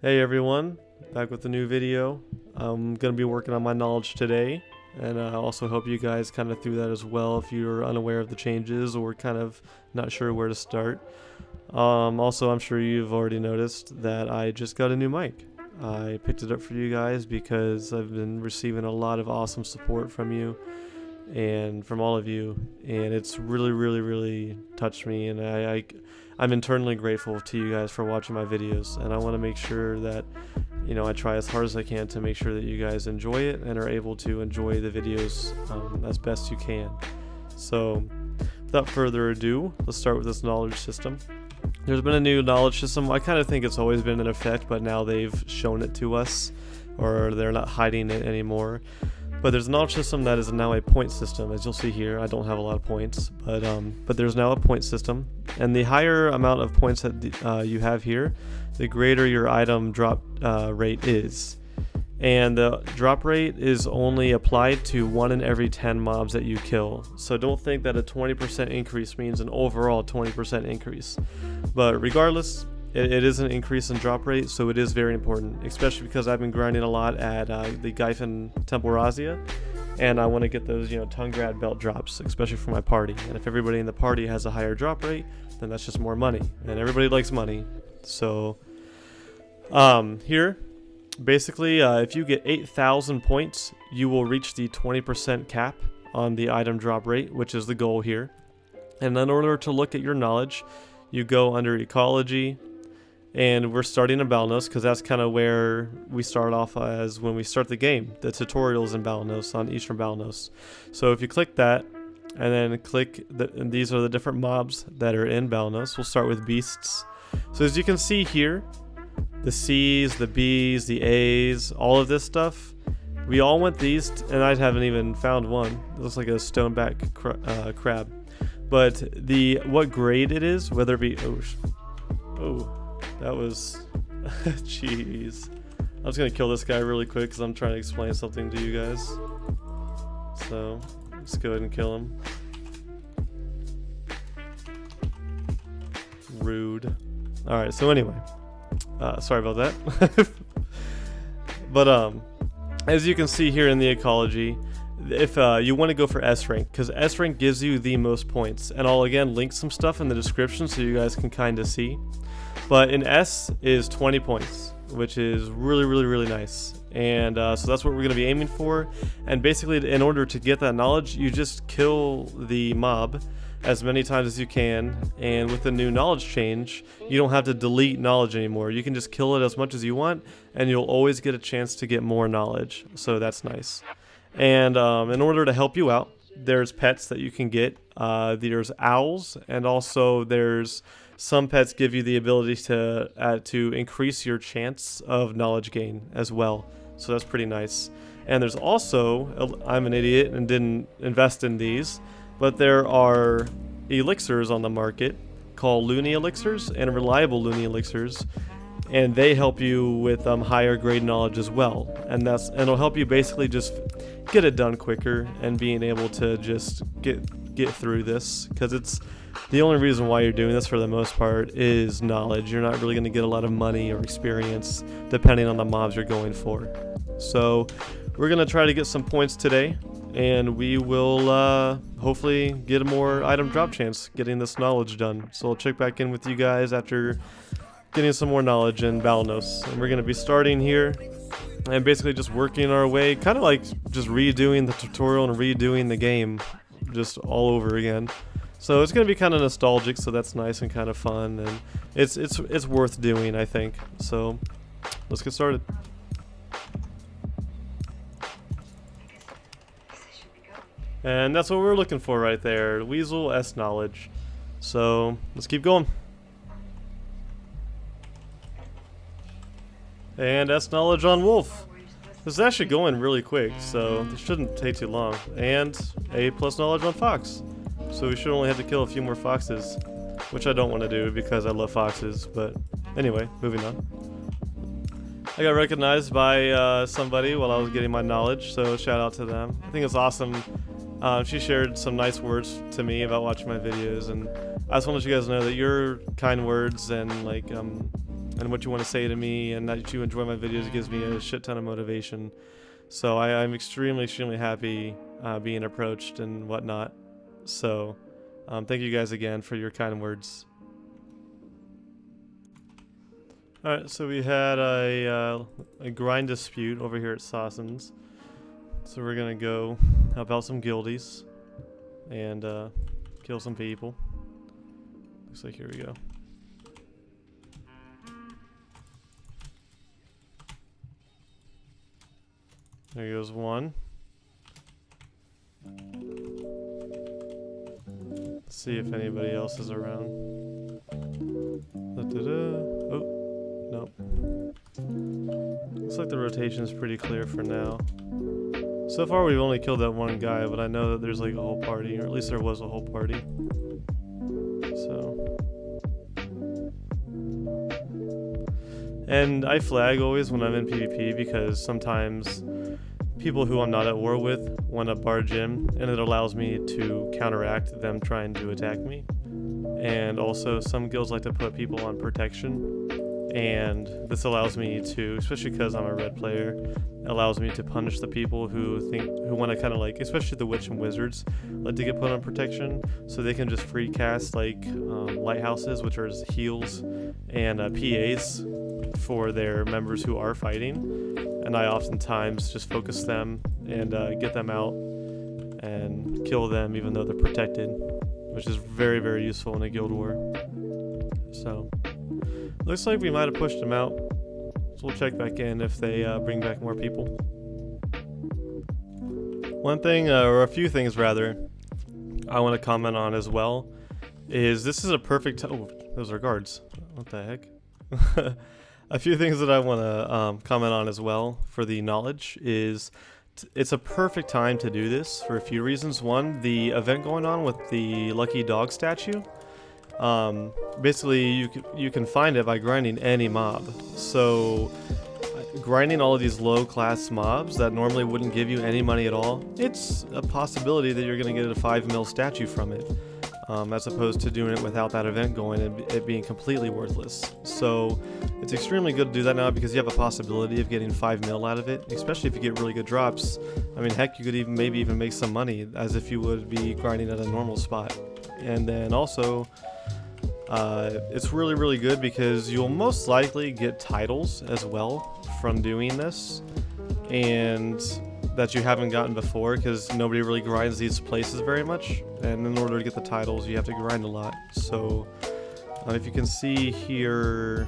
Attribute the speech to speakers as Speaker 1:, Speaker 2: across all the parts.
Speaker 1: Hey everyone, back with a new video. I'm going to be working on my knowledge today, and I also hope you guys kind of through that as well if you're unaware of the changes or kind of not sure where to start. Also, I'm sure you've already noticed that I just got a new mic. I picked it up for you guys because I've been receiving a lot of awesome support from you and from all of you, and it's really touched me, and I'm internally grateful to you guys for watching my videos, and I want to make sure that I try as hard as I can to make sure that you guys enjoy it and are able to enjoy the videos as best you can. So without further ado, let's start with this knowledge system. There's been a new knowledge system. I kind of think it's always been in effect, but now they've shown it to us, or they're not hiding it anymore. But there's a knowledge system that is now a point system. As you'll see here, I don't have a lot of points, but there's now a point system, and the higher amount of points that you have here, the greater your item drop rate is. And the drop rate is only applied to 1 in every 10 mobs that you kill. So don't think that a 20% increase means an overall 20% increase. But regardless, it is an increase in drop rate, so it is very important, especially because I've been grinding a lot at the Gyfin Temple Razia, and I want to get those tongue grad belt drops, especially for my party. And if everybody in the party has a higher drop rate, then that's just more money, and everybody likes money. So here, basically, if you get 8,000 points, you will reach the 20% cap on the item drop rate, which is the goal here. And in order to look at your knowledge, you go under ecology. And we're starting in Balnos because that's kind of where we start off as when we start the game. The tutorials in Balnos, on Eastern Balnos. So if you click that, and then click, and these are the different mobs that are in Balnos. We'll start with beasts. So as you can see here, the C's, the B's, the A's, all of this stuff, we all want these, and I haven't even found one. It looks like a stoneback crab. But what grade it is, whether it be, that was, jeez. I'm just gonna kill this guy really quick because I'm trying to explain something to you guys. So, let's go ahead and kill him. Rude. Alright, so anyway. Sorry about that. But, as you can see here in the ecology, if you want to go for S rank, because S rank gives you the most points. And I'll again link some stuff in the description so you guys can kind of see. But in S is 20 points, which is really nice. And so that's what we're going to be aiming for. And basically, in order to get that knowledge, you just kill the mob as many times as you can. And with the new knowledge change, you don't have to delete knowledge anymore. You can just kill it as much as you want, and you'll always get a chance to get more knowledge. So that's nice. And in order to help you out, there's pets that you can get. There's owls, and also there's some pets give you the ability to increase your chance of knowledge gain as well. So that's pretty nice. And there's also, I'm an idiot and didn't invest in these, but there are elixirs on the market called Loony elixirs and reliable Loony elixirs, and they help you with higher grade knowledge as well. And it'll help you basically just get it done quicker and being able to just get through this, because it's the only reason why you're doing this for the most part is knowledge. You're not really going to get a lot of money or experience depending on the mobs you're going for. So we're going to try to get some points today, and we will hopefully get a more item drop chance getting this knowledge done. So I'll check back in with you guys after getting some more knowledge in Balnos. And we're going to be starting here and basically just working our way, kind of like just redoing the tutorial and redoing the game just all over again. So it's going to be kind of nostalgic, so that's nice and kind of fun, and it's worth doing, I think. So let's get started. And that's what we're looking for right there, Weasel S knowledge. So let's keep going. And S knowledge on Wolf. This is actually going really quick, so this shouldn't take too long. And A+ knowledge on Fox. So we should only have to kill a few more foxes, which I don't want to do because I love foxes. But anyway, moving on. I got recognized by somebody while I was getting my knowledge, so shout out to them. I think it's awesome. She shared some nice words to me about watching my videos, and I just want to let you guys know that your kind words and like and what you want to say to me, and that you enjoy my videos. It gives me a shit ton of motivation. So I'm extremely happy being approached and whatnot. So thank you guys again for your kind words. Alright, so we had a grind dispute over here at Sawson's. So we're gonna go help out some guildies and kill some people. Looks like here we go. There goes one. Let's see if anybody else is around. Oh, nope. Looks like the rotation is pretty clear for now. So far we've only killed that one guy, but I know that there's like a whole party, or at least there was a whole party. So. And I flag always when I'm in PvP because sometimes people who I'm not at war with want to barge in, and it allows me to counteract them trying to attack me. And also some guilds like to put people on protection, and this allows me to, especially because I'm a red player, allows me to punish the people who want to kind of like, especially the witch and wizards, like to get put on protection, so they can just free cast like lighthouses, which are heals, and PAs for their members who are fighting. And I oftentimes just focus them and get them out and kill them even though they're protected, which is very useful in a guild war. So looks like we might have pushed them out, so we'll check back in if they bring back more people. One thing, or a few things rather, I want to comment on as well is this is a perfect oh, those are guards. What the heck? A few things that I want to comment on as well for the knowledge is it's a perfect time to do this for a few reasons. One, the event going on with the lucky dog statue. Basically, you can find it by grinding any mob. So grinding all of these low class mobs that normally wouldn't give you any money at all, it's a possibility that you're going to get a 5 mil statue from it. As opposed to doing it without that event going and it being completely worthless. So it's extremely good to do that now because you have a possibility of getting 5 mil out of it, especially if you get really good drops. I mean, heck, you could maybe even make some money as if you would be grinding at a normal spot. And then also, it's really good because you'll most likely get titles as well from doing this, and that you haven't gotten before because nobody really grinds these places very much, and in order to get the titles you have to grind a lot. So if you can see here,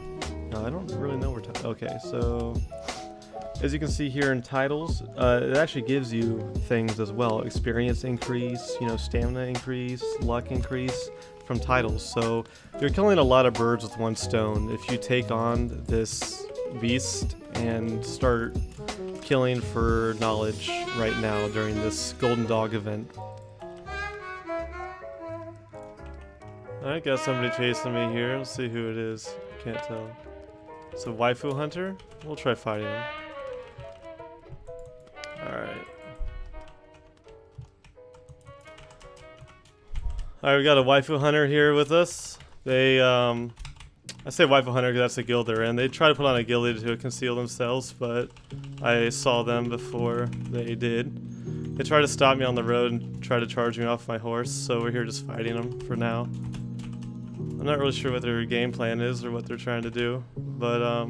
Speaker 1: I don't really know where okay, so as you can see here in titles, it actually gives you things as well: experience increase, stamina increase, luck increase from titles. So you're killing a lot of birds with one stone if you take on this beast and start killing for knowledge right now during this golden dog event. I got somebody chasing me here. Let's see who it is. Can't tell. It's a waifu hunter. We'll try fighting him. Alright. Alright, we got a waifu hunter here with us. They I say waifu hunter because that's the guild they're in. They try to put on a guild to conceal themselves, but I saw them before they did. They tried to stop me on the road and try to charge me off my horse, so we're here just fighting them for now. I'm not really sure what their game plan is or what they're trying to do, but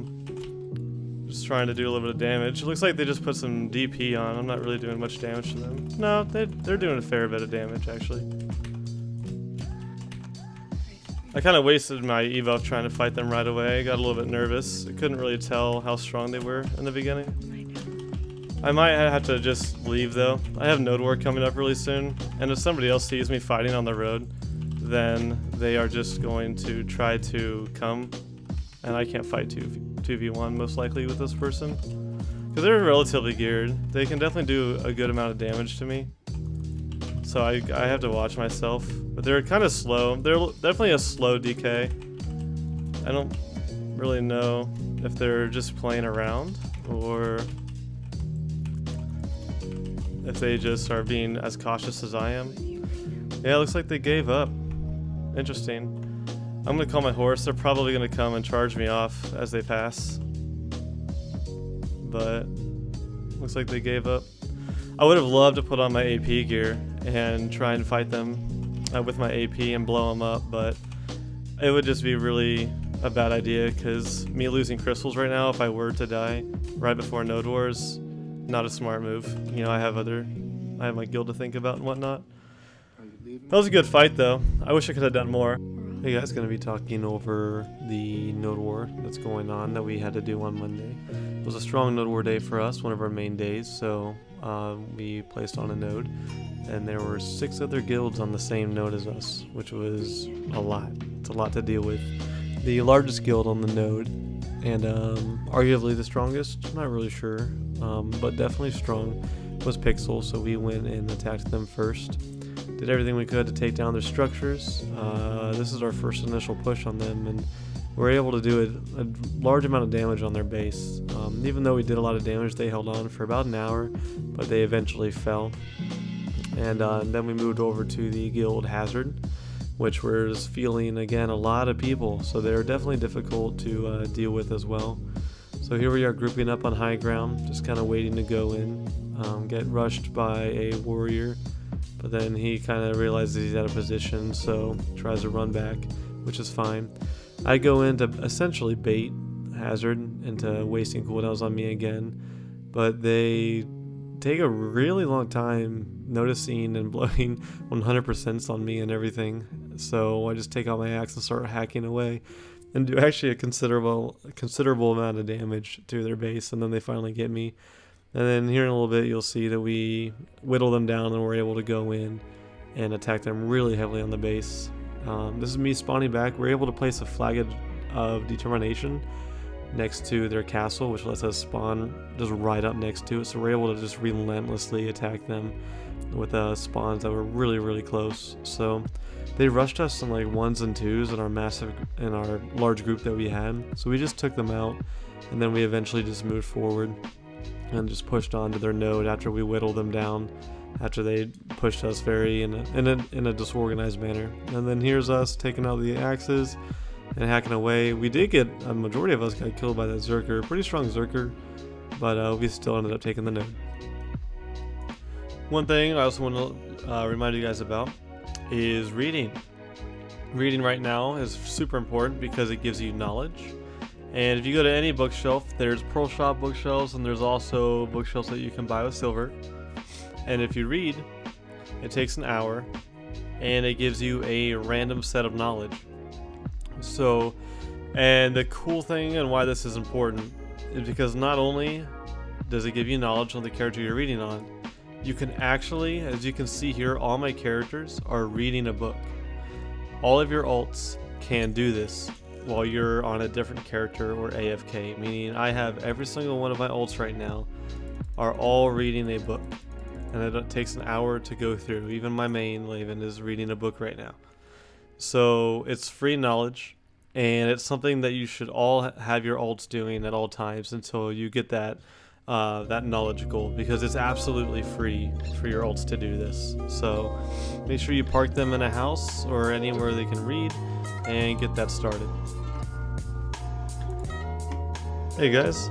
Speaker 1: just trying to do a little bit of damage. It looks like they just put some DP on. I'm not really doing much damage to them. No, they're doing a fair bit of damage actually. I kind of wasted my ebuff trying to fight them right away. I got a little bit nervous. I couldn't really tell how strong they were in the beginning. I might have to just leave though. I have node war coming up really soon, and if somebody else sees me fighting on the road, then they are just going to try to come, and I can't fight 2v1 most likely with this person. Because they're relatively geared. They can definitely do a good amount of damage to me. So I have to watch myself. But they're kind of slow. They're definitely a slow DK. I don't really know if they're just playing around or if they just are being as cautious as I am. Yeah, it looks like they gave up. Interesting. I'm gonna call my horse. They're probably gonna come and charge me off as they pass. But looks like they gave up. I would have loved to put on my AP gear and try and fight them with my AP and blow them up, but it would just be really a bad idea because me losing crystals right now, if I were to die right before Node Wars, not a smart move. You know, I have my guild to think about and whatnot. That was a good fight though. I wish I could have done more. Hey guys, gonna be talking over the Node War that's going on that we had to do on Monday. It was a strong Node War day for us, one of our main days, so we placed on a node, and there were 6 other guilds on the same node as us, which was a lot. It's a lot to deal with. The largest guild on the node, and arguably the strongest, I'm not really sure, but definitely strong, was Pixel, so we went and attacked them first. Did everything we could to take down their structures. This is our first initial push on them, and we're able to do a large amount of damage on their base. Even though we did a lot of damage, they held on for about an hour, but they eventually fell. And then we moved over to the guild Hazard, which was feeling, again, a lot of people, so they're definitely difficult to deal with as well. So here we are grouping up on high ground, just kind of waiting to go in, get rushed by a warrior. But then he kind of realizes he's out of position, so tries to run back, which is fine. I go in to essentially bait Hazard into wasting cooldowns on me again, but they take a really long time noticing and blowing 100% on me and everything. So I just take out my axe and start hacking away and do actually a considerable amount of damage to their base, and then they finally get me. And then here in a little bit, you'll see that we whittle them down and we're able to go in and attack them really heavily on the base. This is me spawning back. We're able to place a flag of determination next to their castle, which lets us spawn just right up next to it. So we're able to just relentlessly attack them with spawns that were really, really close. So they rushed us in like 1s and 2s in our large group that we had. So we just took them out, and then we eventually just moved forward and just pushed on to their node after we whittled them down, after they pushed us very in a disorganized manner. And then here's us taking out the axes and hacking away. We did get, a majority of us got killed by that Zerker, pretty strong Zerker, but we still ended up taking the node. One thing I also want to remind you guys about is reading. Reading right now is super important because it gives you knowledge. And if you go to any bookshelf, there's Pearl Shop bookshelves, and there's also bookshelves that you can buy with silver. And if you read, it takes an hour, and it gives you a random set of knowledge. So, and the cool thing and why this is important is because not only does it give you knowledge on the character you're reading on, you can actually, as you can see here, all my characters are reading a book. All of your alts can do this while you're on a different character or AFK, meaning I have every single one of my ults right now are all reading a book, and it takes an hour to go through. Even my main Laven is reading a book right now. So it's free knowledge, and it's something that you should all have your ults doing at all times until you get that knowledge goal, because it's absolutely free for your ults to do this. So make sure you park them in a house or anywhere they can read and get that started. Hey guys,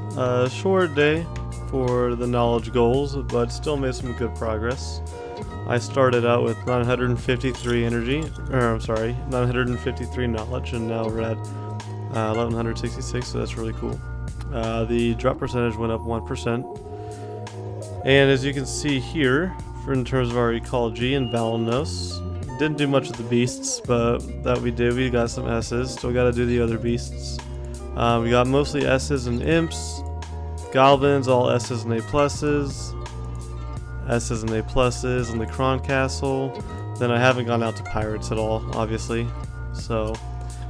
Speaker 1: short day for the knowledge goals, but still made some good progress. I started out with 953 energy, 953 knowledge, and now we're at 1166, so that's really cool. The drop percentage went up 1%. And as you can see here, in terms of our ecology and Valimnos, didn't do much of the beasts, but that we did. We got some S's, still got to do the other beasts. We got mostly S's and imps, goblins, all S's and A pluses, S's and A pluses on the Kron Castle. Then I haven't gone out to pirates at all, obviously, so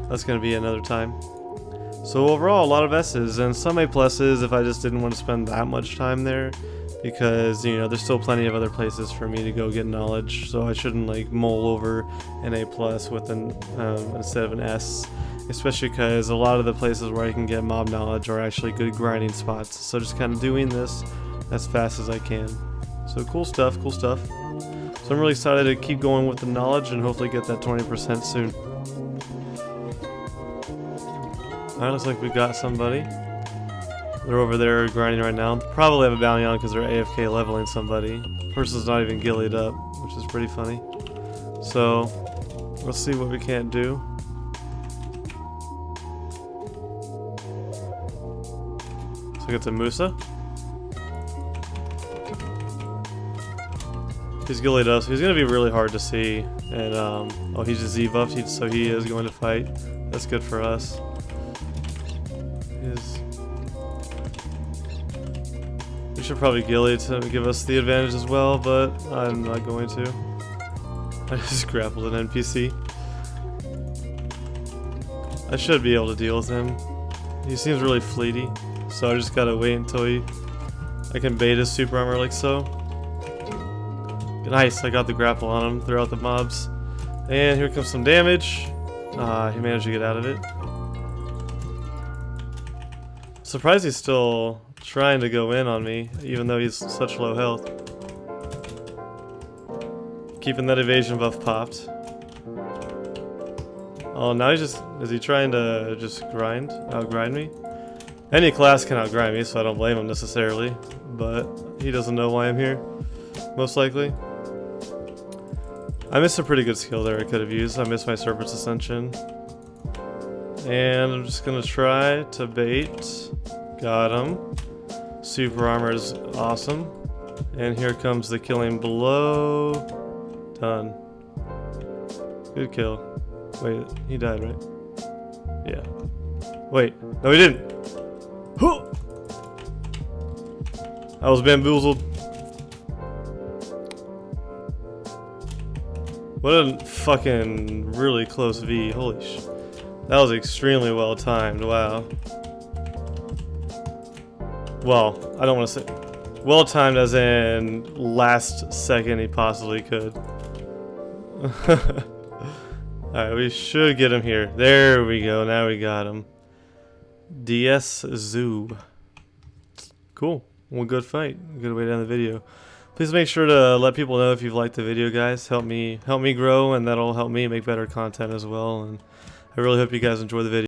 Speaker 1: that's going to be another time. So overall, a lot of S's and some A pluses if I just didn't want to spend that much time there, because you know there's still plenty of other places for me to go get knowledge, so I shouldn't like mull over an A plus with an instead of an S, especially because a lot of the places where I can get mob knowledge are actually good grinding spots. So just kind of doing this as fast as I can. So cool stuff, cool stuff. So I'm really excited to keep going with the knowledge and hopefully get that 20% soon. Alright, looks like we got somebody. They're over there grinding right now. Probably have a bounty on because they're AFK leveling somebody. Person's not even gillied up, which is pretty funny. So, let's see what we can't do. So it's a Musa. He's gillied up, so he's going to be really hard to see. And, oh, he's just Z-buffed, so he is going to fight. That's good for us. We should probably gilly to give us the advantage as well, but I'm not going to. I just grappled an NPC. I should be able to deal with him. He seems really fleety, so I just gotta wait until I can bait his super armor like so. Nice, I got the grapple on him throughout the mobs. And here comes some damage. He managed to get out of it. Surprised he's still trying to go in on me, even though he's such low health. Keeping that evasion buff popped. Oh, now he's just... Is he trying to just outgrind me? Any class can outgrind me, so I don't blame him necessarily. But he doesn't know why I'm here, most likely. I missed a pretty good skill there I could have used. I missed my Serpent's Ascension. And I'm just gonna try to bait. Got him. Super armor is awesome. And here comes the killing blow. Done. Good kill. Wait, he died, right? Yeah. Wait, no he didn't. I was bamboozled. What a fucking really close V. Holy sh... That was extremely well timed. Wow. Well, I don't want to say... Well timed as in last second he possibly could. Alright, we should get him here. There we go. Now we got him. DS Zoo. Cool. One good fight. Good way to end the video. Please make sure to let people know if you've liked the video, guys. Help me grow, and that'll help me make better content as well. And I really hope you guys enjoy the video.